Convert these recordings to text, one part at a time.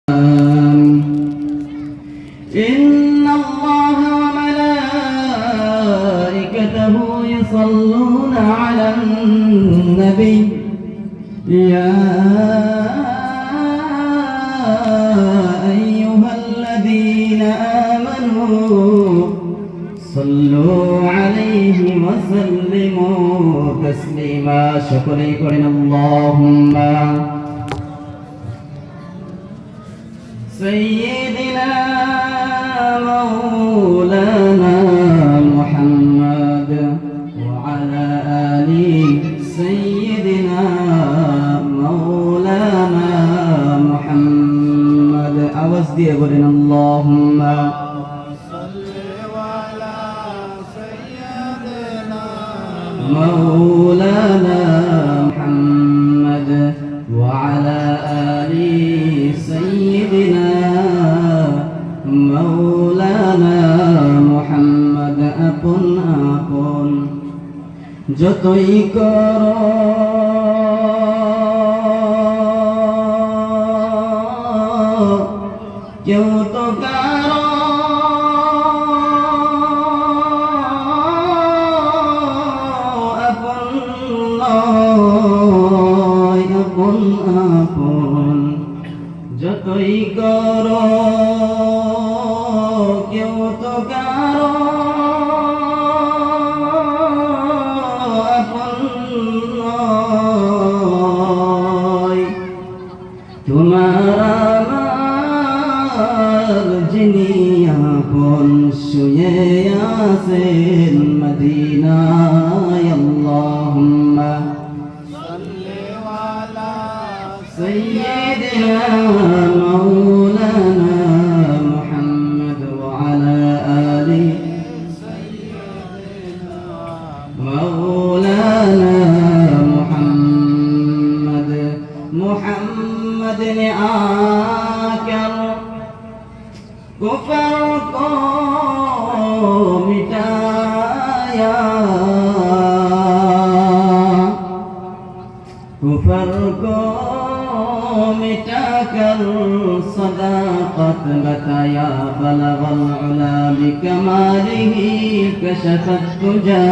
إن الله وملائكته يصلون على النبي يا أيها الذين آمنوا صلوا عليه وسلموا تسليما شكرا كرنا اللهم سيدنا مولانا محمد وعلى آل سيدنا مولانا محمد أوز دي قولنا اللهم صل على سيدنا مولانا محمد وعلى آل سيدنا مولانا محمد আপন আপন যতই করো কেউ তো কারো আপন নয় আপন আপন যতই করো কেউ তো কারো আপন নয় তোমার আমার যিনি আপন শুয়ে আছেন মদিনায় আল্লাহুম্মা সাল্লি আলা سيدنا مولانا محمد وعلى آل سيدنا مولانا محمد محمد نے آکر کفر کو مٹایا کفر کو مٹا کر صداقت بتایا بلغ العلا بکمالہ کشف الدجى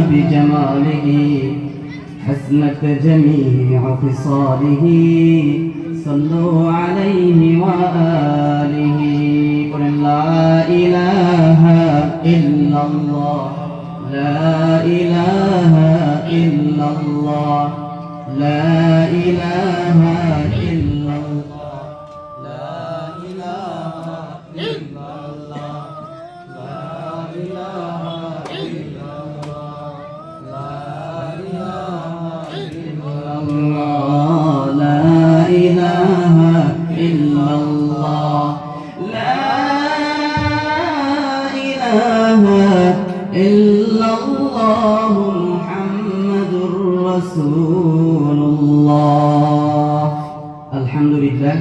بجمالہ حسنت جميع خصاله صلوا عليه وآله قل لا إله إلا الله لا إله إلا الله لا إله إلا الله لا إله إلا الله لا إله إلا الله لا إله إلا الله لا إله إلا الله لا إله إلا الله محمد رسول الله الحمد لله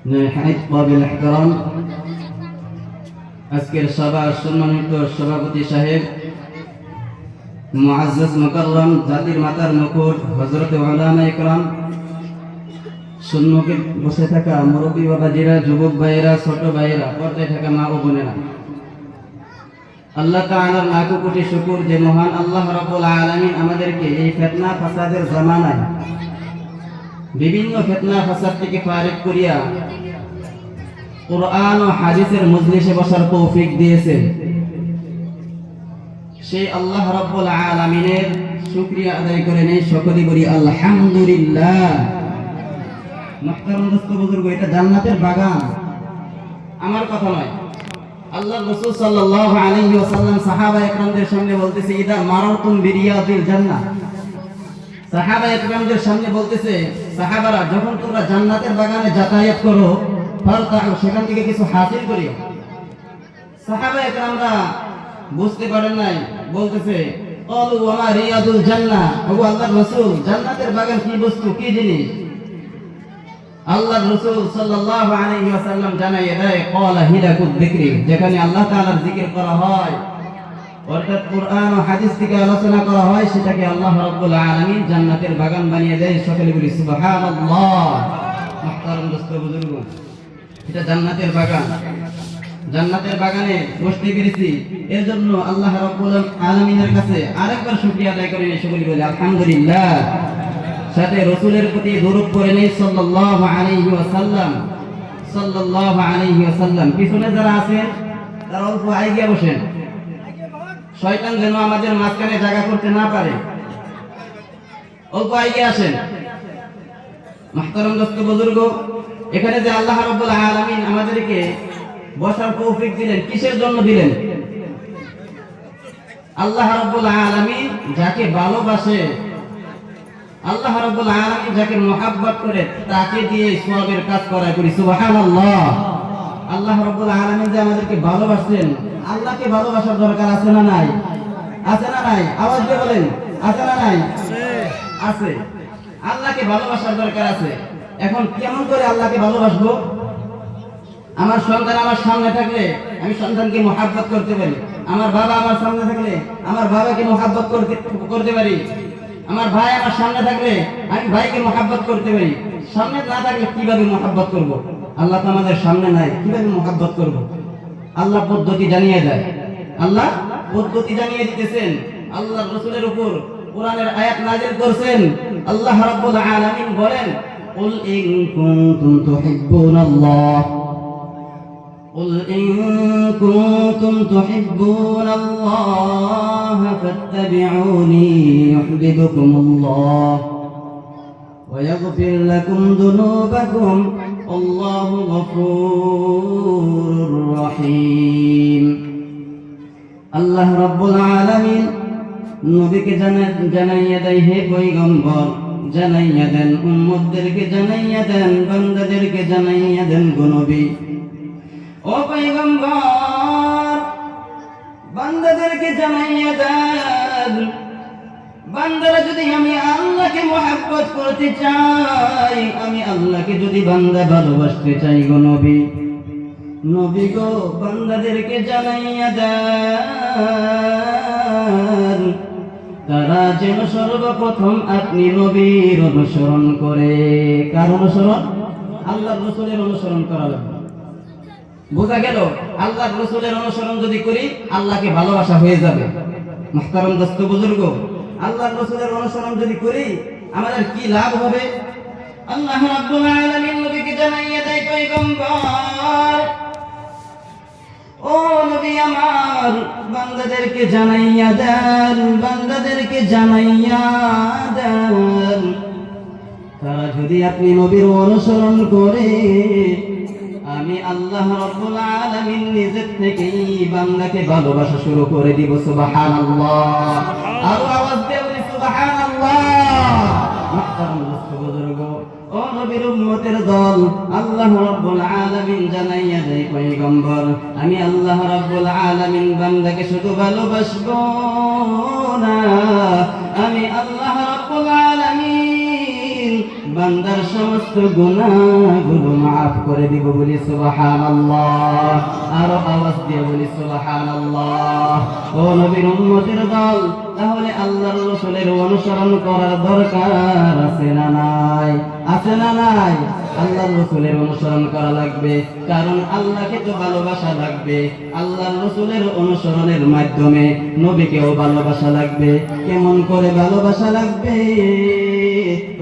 نحيي قابل الاحترام আজকের সভা সম্মানিত সভাপতি সাহেব মুআজ্জাজ মুকাররম জাতির মাতার মুকুট হযরত উলামা ইকরাম সম্মুখে বসে থাকা মুরব্বী বাবাজিরা যুবক ভাইয়েরা ছোট ভাইয়েরা পর্দায় থাকা মা ও বোনেরা আল্লাহ তাআলার লাখো কোটি শুকর যে মহান আল্লাহ রাব্বুল আলামিন আমাদেরকে এই ফিতনা ফাসাদের জামানায় বিভিন্ন ফিতনা ফাসাদ থেকে ফারিগ করিয়া কুরআন ও হাদিসের মজলিসে বসার তৌফিক দিয়েছেন সেই আল্লাহ রাব্বুল আলামিনের শুকরিয়া আদায় করে নেই সকলেই বলি আলহামদুলিল্লাহ মুহতারাম দোস্ত বুজুর্গ এটা জান্নাতের বাগান আমার কথা নয় আল্লাহর রাসূল সাল্লাল্লাহু আলাইহি ওয়াসাল্লাম সাহাবায়ে কেরামদের সামনে বলতেছে ইদা মারাতুম বিরিয়াদিল জান্নাহ সাহাবায়ে কেরামদের সামনে বলতেছে সাহাবারা যখন তোমরা জান্নাতের বাগানে যাতায়াত করো ফারতাউ সেখান থেকে কিছু হাসিল করিও সাহাবায়ে কেরামরা বুঝতে পারেন নাই বলতেছে ক্বালু ওয়া মা রিয়াদুল জান্নাহ ওগো আল্লাহর রাসূল জান্নাতের বাগান কি বস্তু কি জিনিস আল্লাহর রাসূল সাল্লাল্লাহু আলাইহি ওয়াসাল্লাম জানাইয়ে দেয় ক্বালা হিলাকুদ যিকরি যেখানে আল্লাহ তাআলার জিকির করা হয় অর্থাৎ কুরআন ও হাদিস থেকে আলোচনা করা হয় সেটাকে আল্লাহ রাব্বুল আলামিন জান্নাতের বাগান বানিয়ে দেয় সকলে বলি সুবহানাল্লাহ মুহতারাম এটা জান্নাতের বাগান। জান্নাতের বাগানে বসতে পেরেছি, এর জন্য আল্লাহ রাব্বুল আলামিনের কাছে আরেকবার শুকরিয়া আদায় করে নিয়ে সকলে বলি আলহামদুলিল্লাহ। সাথে রাসূলের প্রতি দরুদ পড়ে নেই সাল্লাল্লাহু আলাইহি ওয়াসাল্লাম, সাল্লাল্লাহু আলাইহি ওয়াসাল্লাম। পিছনে যারা আছেন তারা অল্প আগে বসেন, শয়তান যেন আমাদের মাঝখানে জায়গা করতে না পারে। অল্প আগে আসেন। মুহতারাম দোস্ত বুজুর্গ, এখানে যে আল্লাহ রাব্বুল আলামিন আমাদেরকে বসার তৌফিক দিলেন, কিসের জন্য দিলেন? আল্লাহ রাব্বুল আলামিন যাকে ভালোবাসে, আল্লাহ রাব্বুল আলামিন যাকে মুহাব্বত করে, তাকে দিয়ে সওয়াবের কাজ করায় করি। সুবহানাল্লাহ। আল্লাহ রাব্বুল আলামিন যে আমাদেরকে ভালোবাসেন, আল্লাহকে ভালোবাসার দরকার আছে না নাই? আছে না নাই? আওয়াজ দিয়ে বলেন, আছে না নাই? আছে। আল্লাহকে ভালোবাসার দরকার আছে। এখন কেমন করে আল্লাহকে ভালোবাসবো? আমার সন্তান আমার সামনে থাকলে আমি সন্তানকে মুহাব্বত করতে পারি। আমার বাবা আমার সামনে থাকলে আমার বাবাকে মুহাব্বত করতে পারি। আমার ভাই আমার সামনে থাকলে আমি ভাইকে মুহাব্বত করতে পারি। সামনে না থাকলে কিভাবে মুহাব্বত করব? আল্লাহ তো আমাদের সামনে নাই, কিভাবে মুহাব্বত করব? আল্লাহ পদ্ধতি জানিয়ে দেয়। আল্লাহ পদ্ধতি জানিয়ে দিতেছেন। আল্লাহ রাসূলের উপর কোরআনের আয়াত নাযিল করেছেন। আল্লাহ রাব্বুল আলামিন বলেন, কুল ইন কুনতুম তুহিব্বুনাল্লাহ, কুল ইন কুনতুম তুহিব্বুনাল্লাহ ফাত্তাবিউনি ইউহিব্বুকুমুল্লাহ ওয়া ইয়াগফির লাকুম যুনুবাকুম আল্লাহু গফুরুর রহিম। আল্লাহ রাব্বুল আলামিন নবীকে জানাইয়া দেয়, হে পয়গম্বর জানাইয়া দেন, উম্মতদেরকে জানাইয়া দেন, বান্দাদেরকে জানাইয়া দেন গো নবী। ও পয়গম্বর, বান্দাদেরকে জানাইয়া দেন, বান্দারা যদি আমি আল্লাহকে মুহাব্বত করতে চাই, আমি আল্লাহকে যদি বান্দা ভালোবাসতে চাই গো নবী, নবী গো বান্দাদেরকে জানাইয়া দেন, তারা যেন সর্বপ্রথম আপনি নবীর অনুসরণ করে। কার অনুসরণ? আল্লাহর রাসূলের অনুসরণ করা লাগবে। বোঝা গেল? আল্লাহর রাসূলের অনুসরণ যদি করি আল্লাহকে ভালোবাসা হয়ে যাবে। মুহতারাম দোস্ত বুজুর্গ, আল্লাহর রাসূলের অনুসরণ যদি করি আমাদের কি লাভ হবে? আল্লাহ রাব্বুল আলামিন নবীকে জানাইয়া দেয়, পয়গম্বর ও নবী আমার, বান্দাদেরকে জানাইয়া দেন, বান্দাদেরকে জানাইয়া দেন, তারা যদি আপনি নবীর অনুসরণ করে আমি আল্লাহ রাব্বুল আলামিন নিজের থেকেই বান্দাকে ভালোবাসা শুরু করে দিব। সুবহানাল্লাহ। আরো আওয়াজ দিয়ে বলি সুবহানাল্লাহ। মুহতারাম দোস্ত বুজুর্গ, ও নবীর উম্মতের দল, আল্লাহ রাব্বুল আলামিন জানাইয়া দেয়, পয়গম্বর আমি আল্লাহ রাব্বুল আলামিন বান্দাকে শুধু ভালোবাসবো না, আমি আল্লাহ রাব্বুল আলামিন বান্দার সমস্ত গুনাহগুলো মাফ করে দিব। বলি সুবহানাল্লাহ। আরো আওয়াজ দিয়ে বলি সুবহানাল্লাহ। ও নবীর উম্মতের দল, তাহলে আল্লাহর রাসূলের অনুসরণ করার দরকার আছে না নাই? আছে না নাই? আল্লাহর রাসূলের অনুসরণ করা লাগবে, কারণ আল্লাহকে তো ভালোবাসা লাগবে। আল্লাহর রাসূলের অনুসরণের মাধ্যমে নবীকেও ভালোবাসা লাগবে। কেমন করে ভালোবাসা লাগবে?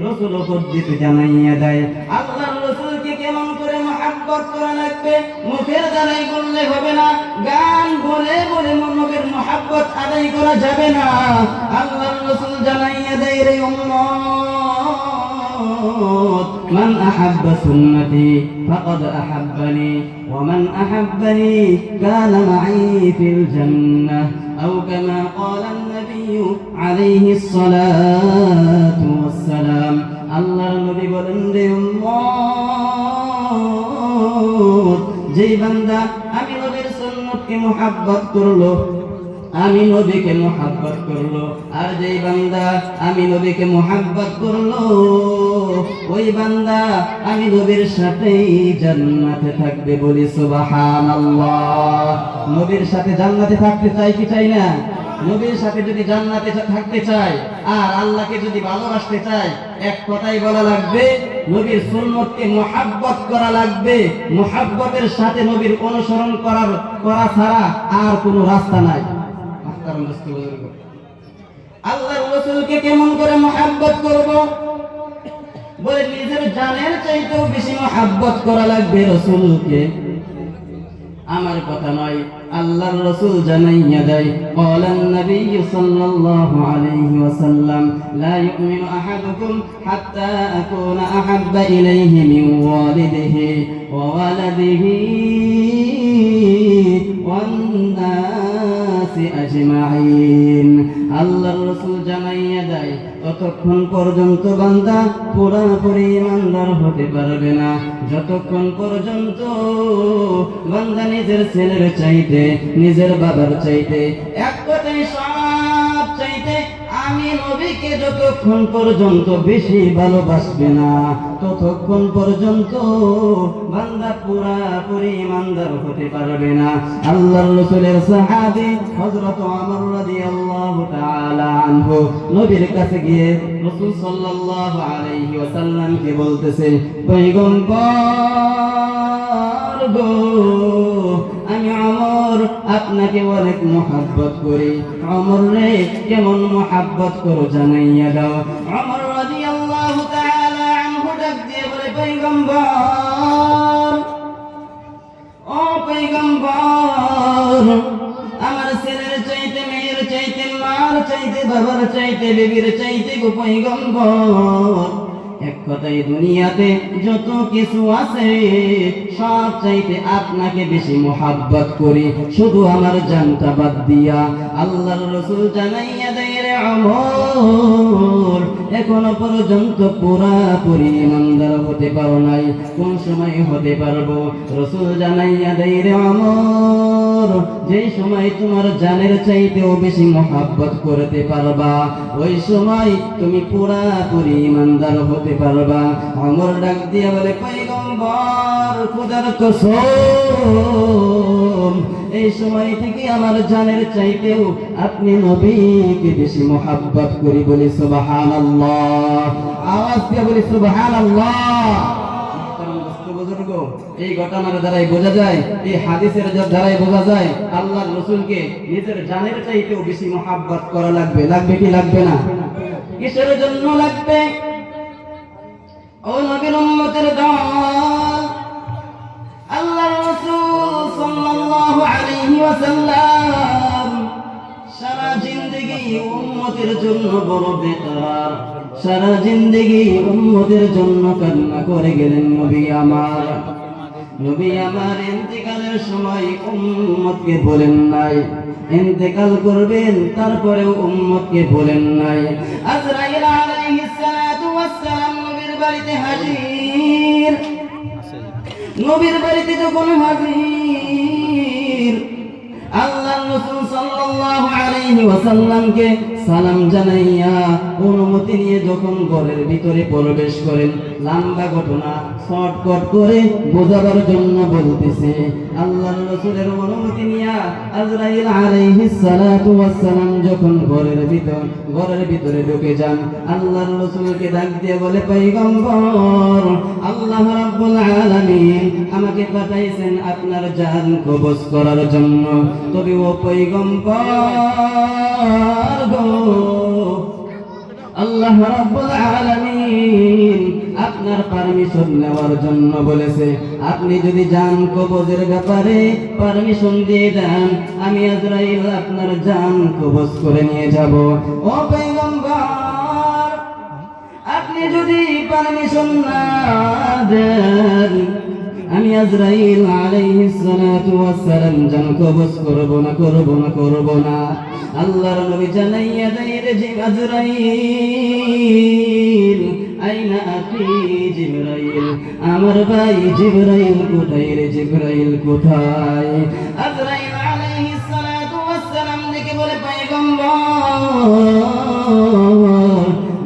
রাসূল পদ্ধতি জানাইয়া দেয়। আল্লাহর রাসূলকে কেমন করে মুহাব্বত করা লাগবে মুখের দ্বারাই বললে হবে না, গান বলে বলে নবীর মুহাব্বত আদায় করা যাবে না। আল্লাহর রাসূল জানাইয়া দেয়, রে উম্মত, মান আহাব্বা সুন্নতি ফাকাদ আহাব্বানি ওয়া মান আহাব্বানি কানা মাই ফিল জান্নাহ আও কামা ক্বালা an-নাবী আলাইহিস সালাতু ওয়াস সালাম। আল্লাহর নবী বলেন, রে উম্মত, যেই বান্দা আমি নবীর সুন্নতকে মুহাব্বত করলো, আমি নবীকে মুহাব্বত করলো, আর যেই বান্দা আমি নবীকে মুহাব্বত করলো, ওই বান্দা আমি নবীর সাথেই জান্নাতে থাকবে। বলি সুবহানাল্লাহ। নবীর সাথে জান্নাতে থাকতে চাই কি চাই না? নবীর সাথে যদি জান্নাতে থাকতে চায় আর আল্লাহকে যদি ভালোবাসতে চায়, এক কথাই বলা লাগবে, নবীর সুন্নতকে মুহাব্বত করা লাগবে। মুহাব্বতের সাথে নবীর অনুসরণ করা ছাড়া আর কোনো রাস্তা নাই। আল্লাহর রাসূলকে কেমন করে মুহাব্বত করব? বলে নিজের জানের চাইতেও বেশি মুহাব্বত করা লাগবে রাসূলকে। আমার কথা নয়, আল্লাহর রাসূল জানাইয়া দেয়, ক্বালান নবী সাল্লাল্লাহু আলাইহি ওয়াসাল্লাম, লা ইউমিনু আহাদুকুম হাত্তা আকুনা আহাব্বা ইলাইহি মিন ওয়ালিদিহি ওয়া ওয়ালাদিহি ওয়ান নাসি আজমাইন। আল্লাহর রাসূল জানাইয়া দেয়, ততক্ষণ পর্যন্ত বান্দা পুরাপুরি ইমানদার হতে পারবে না যতক্ষণ পর্যন্ত বান্দা নিজের ছেলের চাইতে, নিজের বাবার চাইতে, এক কথায় সব চাইতে আমি নবীকে যতক্ষণ পর্যন্ত বেশি ভালোবাসবে না ততক্ষণ পর্যন্ত বান্দা পুরাপুরি ইমানদার হতে পারবে না। আল্লাহর রাসূলের সাহাবী হযরত ওমর রাদিয়াল্লাহু তাআলা আনহু নবীর কাছে গিয়ে রাসূল সাল্লাল্লাহু আলাইহি ওয়াসাল্লামকে বলতেছে, পয়গম্বর গো, আমি ওমর আপনাকে অনেক মুহাব্বত করি। ওমর রে, কেমন মুহাব্বত করো জানাইয়া দাও। ওমর রাদিয়াল্লাহু তাআলা আনহু ডাক দিয়ে বলে, পয়গম্বর, ও পয়গম্বর, আমার ছেলের চাইতে, মেয়ের চাইতে, মার চাইতে, বাবার চাইতে, বেবির চাইতে গো পয়গম্বর, এক কথায় দুনিয়াতে যত কিছু আছে সব চাইতে আপনাকে বেশি মুহাব্বত করি, শুধু আমার জানটা বাদ দিয়া। আল্লাহর রাসূল জানাইয়া দেয়, রে ওমর, এখনো পর্যন্ত পুরাপুরি ইমানদার হতে পারো নাই, কোন সময় হতে পারবো? রাসূল জানাইয়া দেয়, রে ওমর, যেই সময় তোমার জানের চাইতেও বেশি মুহাব্বত করতে পারবা ওই সময় তুমি পুরাপুরি ইমানদার হতে পারবা। ওমর ডাক দিয়া বলে, পয়গম্বর, খোদার কসম, এই সময় থেকে আমার জানের চাইতেও আপনি নবীকে বেশি মুহাব্বত করি। বলি সুবহানাল্লাহ, আওয়াজ দিয়ে বলি সুবহানাল্লাহ। এই ঘটনার দ্বারাই বোঝা যায়, এই হাদিসের দ্বারাই বোঝা যায় আল্লাহর রাসূলকে নিজের জানের চাইতেও বেশি মুহাব্বত করা লাগবে। লাগবে কি লাগবে না? কিসের জন্য লাগবে? ও নবীর উম্মতের দল, আল্লাহর রাসূল সাল্লাল্লাহু আলাইহি ওয়াসাল্লাম সারা জিন্দেগি উম্মতের জন্য বড় বেকার, সারা জিন্দেগি উম্মতের জন্য কান্না করে গেলেন। নবী আমার ইন্তেকালের সময় উম্মতকে বলেন নাই, ইন্তেকাল করবেন তারপরেও উম্মতকে বলেন নাই। আজরাইল আলাইহিস সালাতু ওয়াস সালাম নবীর বাড়িতে হাজির, নবীর বাড়িতে যখন হাজির, আল্লাহর রাসূল সাল্লাল্লাহু আলাইহি ওয়াসাল্লামকে সালাম জানাইয়া অনুমতি নিয়ে যখন ঘরের ভিতরে প্রবেশ করেন, লম্বা ঘটনা শর্টকাট করে বোঝাবার জন্য বলতেছে, আল্লাহর রাসূলের অনুমতি নিয়ে আজরাইল আলাইহিস সালাতু ওয়াস সালাম যখন ঘরের ভিতরে ঢুকে যান, আল্লাহর রাসূলকে ডাক দিয়ে বলে, পয়গম্বর, আল্লাহ রাব্বুল আলামিন আমাকে পাঠাইছেন আপনার জান কবজ করার জন্য। তবে ও পয়গম্বর গো, আল্লাহ রাব্বুল আলামিন আপনার পারমিশন নেওয়ার জন্য বলেছে। আপনি যদি জান কবজের ব্যাপারে পারমিশন দিয়ে দেন, আমি আজরাইল আপনার জান কবজ করে নিয়ে যাব। ও পয়গম্বর, আপনি যদি পারমিশন না দেন, আমি আজরাইল আলাইহিস সালাতু ওয়াস সালাম জান কবজ করব না। আল্লাহর নবী জানাইয়া দেয়, রে আজরাইল, আইনা আখি জিবরাইল, আমার ভাই জিবরাইল কোথায় রে? জিবরাইল কোথায়? আজরাইল আলাইহিস সালাতু ওয়াস সালাম দেখে বলে, পয়গম্বর,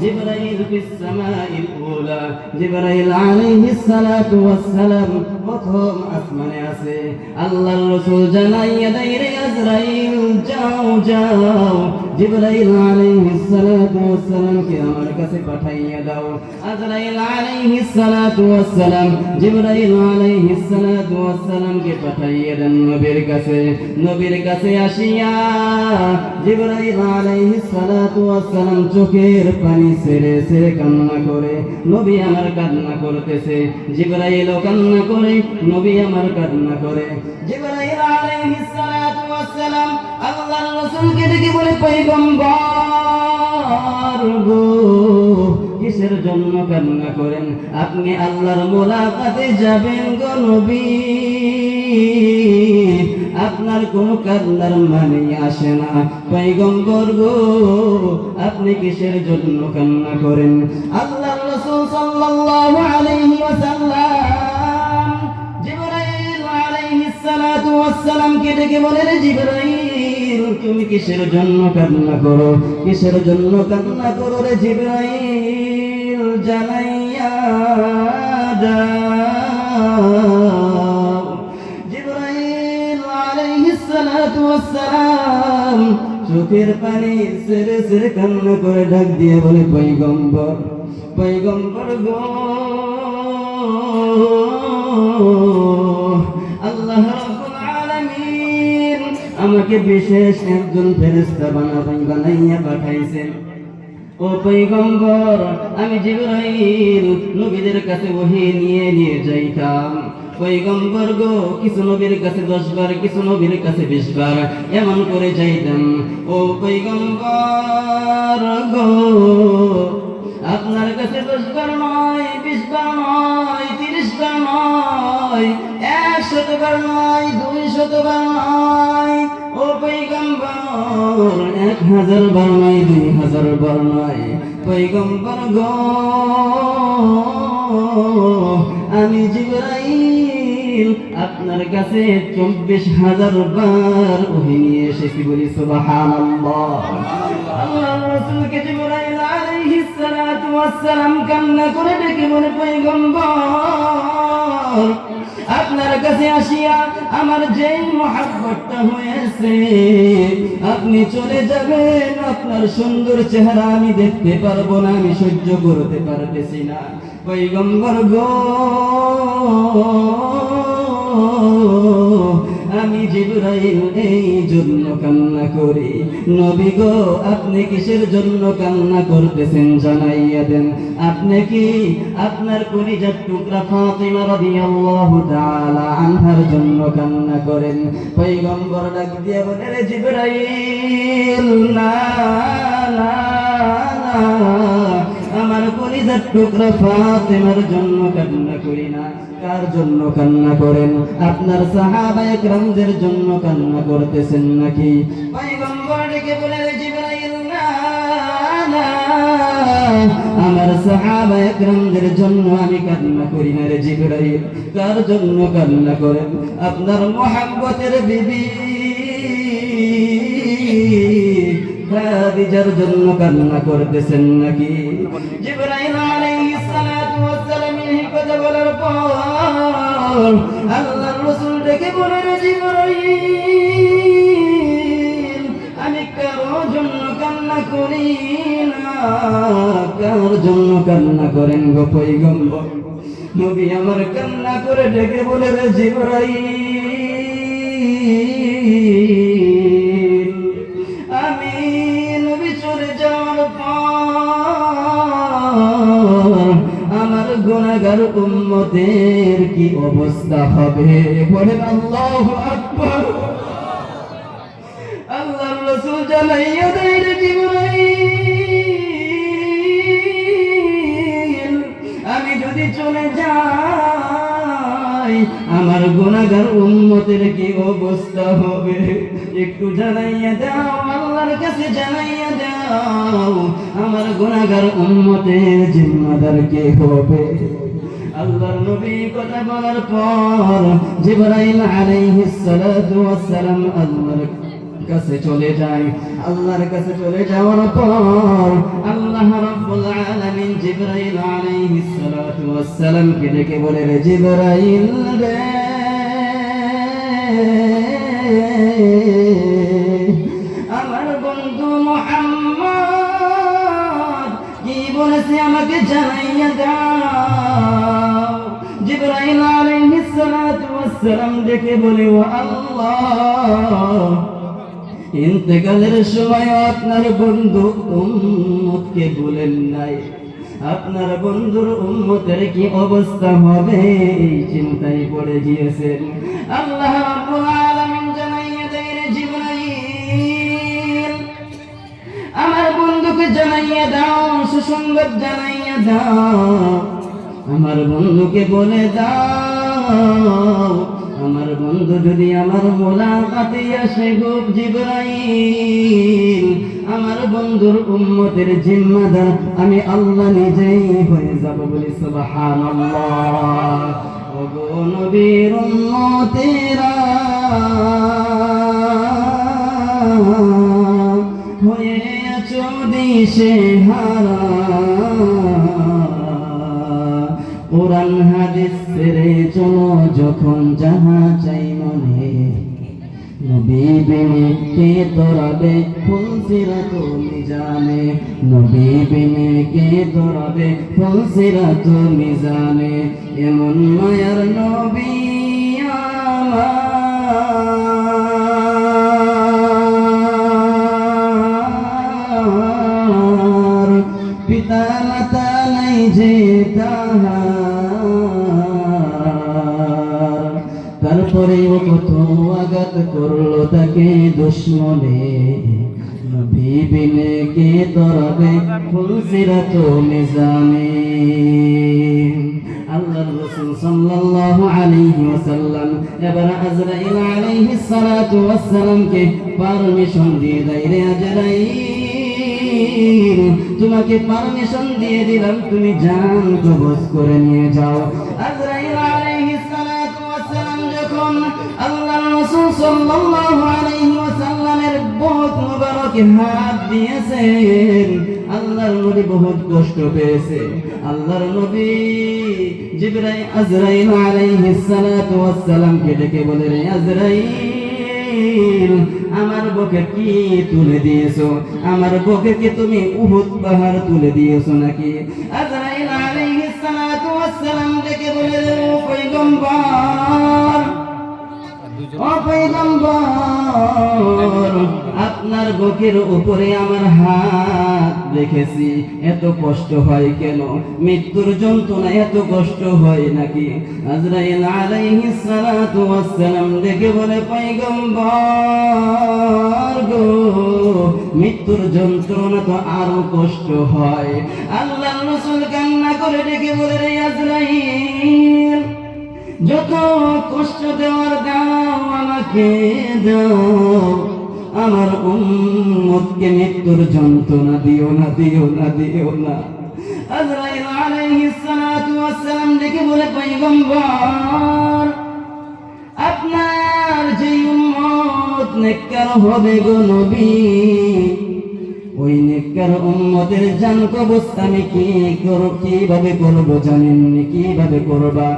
জিবরাইল ফিস সামাইল উলা, জিবরাইল আলাইহিস সালাতু ওয়াস সালাম প্রথম আসমানে আছে। আল্লাহর রাসূল জানাইয়া দেয়, রে আজরাইল যাও যাও, জিবরাইল আলাইহিস সালাতু ওয়াস সালামকে আমার কাছে পাঠাইয়া দাও। আজরাইল আলাইহিস সালাতু ওয়াস সালাম জিবরাইল আলাইহিস সালাতু ওয়াস সালামকে পাঠাইয়া দেন নবীর কাছে। নবীর কাছে আসিয়া জিবরাইল আলাইহিস সালাতু ওয়াস সালাম চোখের পানি ছেড়ে ছেড়ে কান্না করে। নবী আমার কান্না করতেছে, জিবরাইলও কান্না করে, নবী আমার কান্না করে। জিবরাইল আলাইহিস সালাতু ওয়াস সালাম আল্লাহর রাসূলকে ডেকে বলে, পয়গম্বর গো, কিসের জন্য কান্না করেন? আপনি আল্লাহর মোলাকাতে যাবেন গো নবী, আপনার কোনো কান্নার মানে আসে না। পয়গম্বর গো, আপনি কিসের জন্য কান্না করেন? আল্লাহর রাসূল সাল্লাল্লাহু আলাইহি ওয়াসাল্লাম জিবরাইল আলাইহিস সালাতু ওয়াস সালামকে ডেকে বলে, রে জিবরাইল, তুমি কিসের জন্য কান্না করো? কিসের জন্য কান্না করো রে জিবরাইল? জানাইয়া দাও। জিবরাইল আলাইহিস সালাতু ওয়াস সালাম চোখের পানি ছেড়ে ছেড়ে কান্না করে ডাক দিয়ে বলে, পয়গম্বর, পয়গম্বর গো, আল্লাহ রাব্বুল আলামিন আমাকে বিশেষ একজন ফেরেশতা বানাইয়া পাঠাইছেন। ও পয়গম্বর, আমি জিবরাইল নবীদের কাছে ওহী নিয়ে নিয়ে যাইতাম। পয়গম্বর গো, কিছু নবীর কাছে 10 বার, কিছু নবীর কাছে 20 বার এমন করে যাইতাম। ও পয়গম্বর গো, আপনার কাছে 10 বার নয়, 20 বার নয়, 30 বার নয়, 100 বার নয়, 200 বার নয়, ও পয়গম্বর 1000 বার নয়, 2000 বার নয়। পয়গম্বর গো, আমি জিবরাইল আপনার কাছে 24,000 বার ওহী নিয়ে এসেছি। বলি সুবহানাল্লাহ। আল্লাহর রাসূলকে জিবরাইল আলাইহিস সালাতু ওয়াস সালাম কান্না করে ডেকে বলে, পয়গম্বর, আপনার কাছে আসিয়া আমার যেই মহব্বতটা হয়েছে, আপনি চলে যাবেন, আপনার সুন্দর চেহারা আমি দেখতে পারবো না, আমি সহ্য করতে পারতেছি না। পয়গম্বর গো, আমি জিবরাইল এই জন্য কান্না করি। নবী গো, আপনি কিসের জন্য কান্না করতেছেন জানাইয়া দেন। আপনি কি আপনার কলিজার টুকরা ফাতিমা রাদিয়াল্লাহু তাআলা আনহার জন্য কান্না করেন? পয়গম্বর ডাক দিয়ে বলে, রে জিবরাইল, না না না, আমার কলিজার টুকরা ফাতিমার জন্য কান্না করি না। কার জন্য কান্না করেন? আপনার সাহাবায়ে কেরামদের জন্য কান্না করতেছেন নাকি? পয়গম্বর ডেকে বলে, জিবরাইল, না না, আমার সাহাবায়ে কেরামদের জন্য আমি কান্না করি না রে জিবরাইল। কার জন্য কান্না করেন? আপনার মুহাব্বতের বিবি খাদিজার জন্য কান্না করতেছেন নাকি? জিবরাইল আলাইহিস সালাতু ওয়াস সালাম এই কথা বলার পর আল্লাহর রাসূল ডেকে বলেন, জিবরাইল, আমি কারো জন্য কান্না করি না। কার জন্য কান্না করেন গো পয়গম্বর? নবী আমার কান্না করে ডেকে বলে, রে জিবরাইল, আমি নবী চলে যাওয়ার পর আমার গুনাহগার উম্মতের কি অবস্থা হবে? বলেন আল্লাহু আকবার। আল্লাহর রাসূল জানাইয়া দেয়, রে জিবরাইল, আমি যদি চলে যাই আমার গুনাহগার উম্মতের কি অবস্থা হবে? একটু জানাইয়া দাও, আল্লাহর কাছে জানাইয়া দাও, আমার গুনাহগার উম্মতের জিম্মাদার কে হবে? আল্লাহর নবী কথা বলার পর জিবরাইল আলাইহিস সালাতু ওয়াস সালাম আল্লাহর কাছে চলে যায়। আল্লাহর কাছে চলে যাওয়ার পর আল্লাহ রাব্বুল আলামিন জিবরাইল আলাইহিস সালাতু ওয়াস সালামকে ডেকে বলে, রে জিবরাইল রে, আমার বন্ধু মুহাম্মদ কি বলেছে আমাকে জানাইয়া দাও। জিবরাইল আলাইহিস সালাতু ওয়াস সালাম ডেকে বলে, ও আল্লাহ, ইন্তেকালের সময় আপনার বন্ধু উম্মতকে বলেন নাই, আপনার বন্ধুর উম্মতের কি অবস্থা হবে এই চিন্তায় পড়ে গিয়েছেন। আল্লাহ রাব্বুল আলামিন জানাইয়া দেয়, রে জিবরাইল, আমার বন্ধুকে জানাইয়া দাও, সুসংবাদ জানাইয়া দাও, আমার বন্ধুকে বলে দাও, আমার বন্ধু যদি আমার মোলাকাতে আসে গো জিবরাইল, আমার বন্ধুর উম্মতের জিম্মাদার আমি আল্লাহ নিজেই হয়ে যাব। বলি সুবহানাল্লাহ। ওগো নবীর উম্মতেরা হয়ে আছো দিশে হারা, কোরআন হাদিস ছেড়ে চলো যখন যাহা চাই মনে, নবী বিনে কে তোরাবে ফুলসিরাত মিজানে, নবী বিনে কে তোরাবে ফুলসিরাত মিজানে, এমন মায়ার নবী আমার, পিতা মাতা নাই যে তাহার, তারপরেও কত আঘাত করলো তাকে দুশ্মনে, নবী বিনে কে তরাবে ফুলসিরাত মিজানে। আল্লাহর রাসূল সাল্লাল্লাহু আলাইহি ওয়াসাল্লাম এবার আজরাইল আলাইহিস সালাতু ওয়াস সালামকে পারমিশন দিয়ে দেয়, রে আজরাইল, তোমাকে পারমিশন দিয়ে দিলাম, তুমি জান কবজ করে নিয়ে যাও। আজরাইল আলাইহিস সালাতু ওয়াস সালাম যখন আল্লাহর রাসূল সাল্লাল্লাহু আলাইহি ওয়াসাল্লামের বহুত মুবারকে হাত দিয়েছেন, আল্লাহর নবী বহুত কষ্ট পেয়েছে। আল্লাহর নবী আজরাইল আলাইহিস সালাতু ওয়াস সালামকে ডেকে বলে, রে আজরাইল, আমার বুকে কি তুলে দিয়েছো? আমার বুকে কি তুমি উহুদ পাহাড় তুলে দিয়েছো নাকি? আজরাইল আলাইহিস সালাতু ওয়াস সালাম ডেকে বলে, ও পয়গম্বর, ও পয়গম্বর, আপনার বুকের উপরে আমার হাত রেখেছি, এত কষ্ট হয় কেন? মৃত্যুর যন্ত্রণা এত কষ্ট হয় নাকি? আজরাইল আলাইহিস সালাতু ওয়াস সালাম ডেকে বলে, পয়গম্বর গো, মৃত্যুর যন্ত্রণা তো আরো কষ্ট হয়। আল্লাহর রাসূল কান্না করে ডেকে বলে, রে আজরাইল, যত কষ্ট দেওয়ার দাও আমাকে দাও, আমার উম্মতকে মৃত্যুর যন্ত্রণা দিও না, দিও না, দিও না। আজরাইল আলাইহিস সালাতু ওয়াস সালাম ডেকে বলে, পয়গম্বর, আপনার যে উম্মত নেককার হবে গো নবী, ওই নেককার উম্মতের জান কবজ আমি কিভাবে করব জানেন? কিভাবে করবা?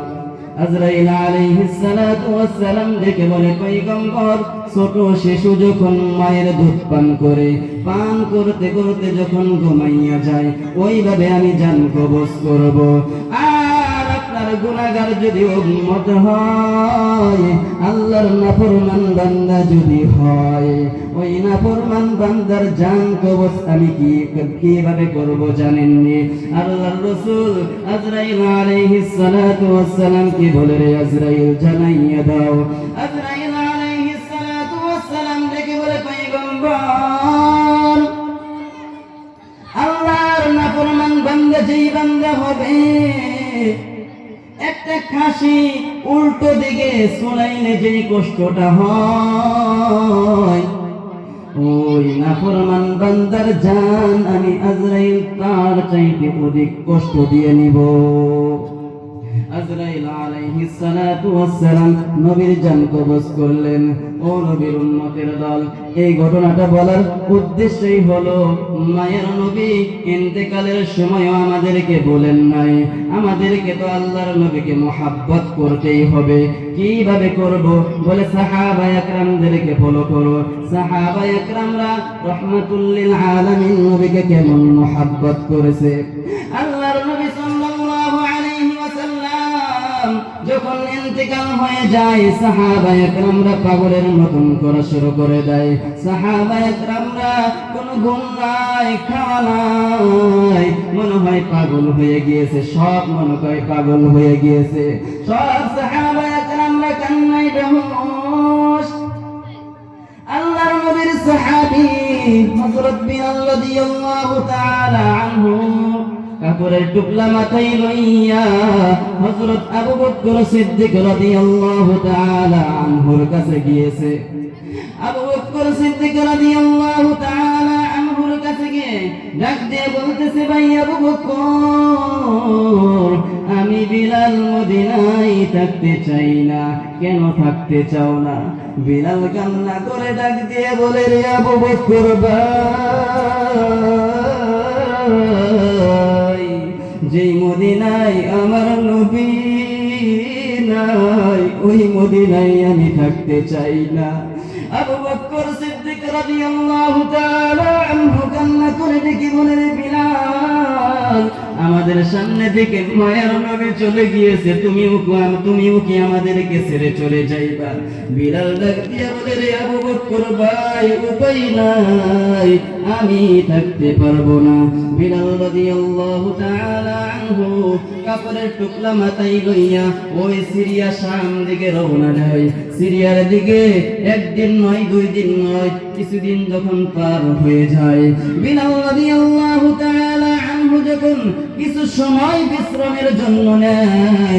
আজরাইল আলাইহিস সালাতু ওয়াস সালাম ডেকে বলে, পয়গম্বর, ছোট শিশু যখন মায়ের দুধ পান করে, পান করতে করতে যখন ঘুমাইয়া যায়, ওইভাবে আমি জান কবজ করব। আর আপনার গুনাহগার যদি উম্মত হয়, আল্লাহর নাফরমান বান্দা যদি হয়, ওই নাফরমান বান্দার জান কবজ আমি কিভাবে করব জানেননি? আল্লাহর রাসূল আজরাইল আলাইহিস সালাতু ওয়াস সালাম কি বলে, রে আজরাইল, জানাইয়া দাও। আজরাইল আলাইহিস সালাতু ওয়াস সালাম ডেকে বলে, পয়গম্বর, আল্লাহর নাফরমান বান্দা যেই বান্দা হবে, একটা খাসি উল্টো দিকে ছড়াইলে যেই কষ্টটা হয়, ওই নাফরমান বান্দার জান আমি আজরাইল তার চাইতে অধিক কষ্ট দিয়ে নিব। আজরাইল আলাইহিস সালাতু ওয়াস সালাম নবীর জান কবজ করলেন। ও নবীর উম্মতের দল, এই ঘটনাটা বলার উদ্দেশ্যই হলো মায়ের নবী ইন্তেকালের সময়ও আমাদেরকে বলেন নাই, আমাদেরকে তো আল্লাহর নবীকে মুহাব্বত করতেই হবে। কিভাবে করব? বলে সাহাবায়ে একরামদেরকে ফলো করো। সাহাবায়ে একরামরা রাহমাতুল লিল আলামিন নবীকে কেমন মুহাব্বত করেছে। আল্লাহর নবী সাল্লাল্লাহু আলাইহি ওয়াসাল্লাম যখন ইন্তেকাল হয়ে যায়, সাহাবায়ে একরামরা পাগলের মতন করা শুরু করে দেয়। সাহাবায়ে একরামরা কোনো ঘুম নাই, খাওয়া নাই, মনে হয় পাগল হয়ে গিয়েছে, সব মনে হয় পাগল হয়ে গিয়েছে। সব সাহাবায়ে একরামরা কান্নায় বেহুশ। আল্লাহর নবীর সাহাবী হযরত বিলাল রাদিয়াল্লাহু তাআলা আনহু কাপড়ের টুকলা মাথায় লইয়া হযরত আবু বকর সিদ্দিক রাদিয়াল্লাহু তাআলা আনহুর কাছে গিয়েছে। আবু বকর সিদ্দিক রাদিয়াল্লাহু তাআলা আনহুর কাছে গিয়ে ডাক দিয়ে বলতেছে, ভাই আবু বকর, আমি বিলাল মদিনায় থাকতে চাই না। কেন থাকতে চাও না? বিলাল কান্না করে ডাক দিয়ে বলে, রে আবু বকর ভাই, যেই মদিনায় আমার নবী নাই, ওই মদিনায় আমি থাকতে চাই না। আবু বকর সিদ্দিক রাদিয়াল্লাহু তাআলা আনহু কান্না করে ডেকে বলে, রে বিলাল, আমাদের সামনে থেকে মায়ের নবী চলে গিয়েছে, তুমিও কি আমাদেরকে ছেড়ে চলে যাইবা? বিলাল ডাক দিয়া বলে, রে আবু বকর ভাই, উপায় নাই, আমি থাকতে পারবো না। বিলাল রাদিয়াল্লাহু তাআলা আনহু কাপড়ের টুকলা মাথায় লইয়া ওই সিরিয়া শাম দিকে রওনা দেয়। সিরিয়ার দিকে একদিন নয়, 2 দিন নয়, কিছুদিন যখন পার হয়ে যায়, বিলাল রাদিয়াল্লাহু তাআলা আনহু যখন কিছু সময় বিশ্রামের জন্য নেয়,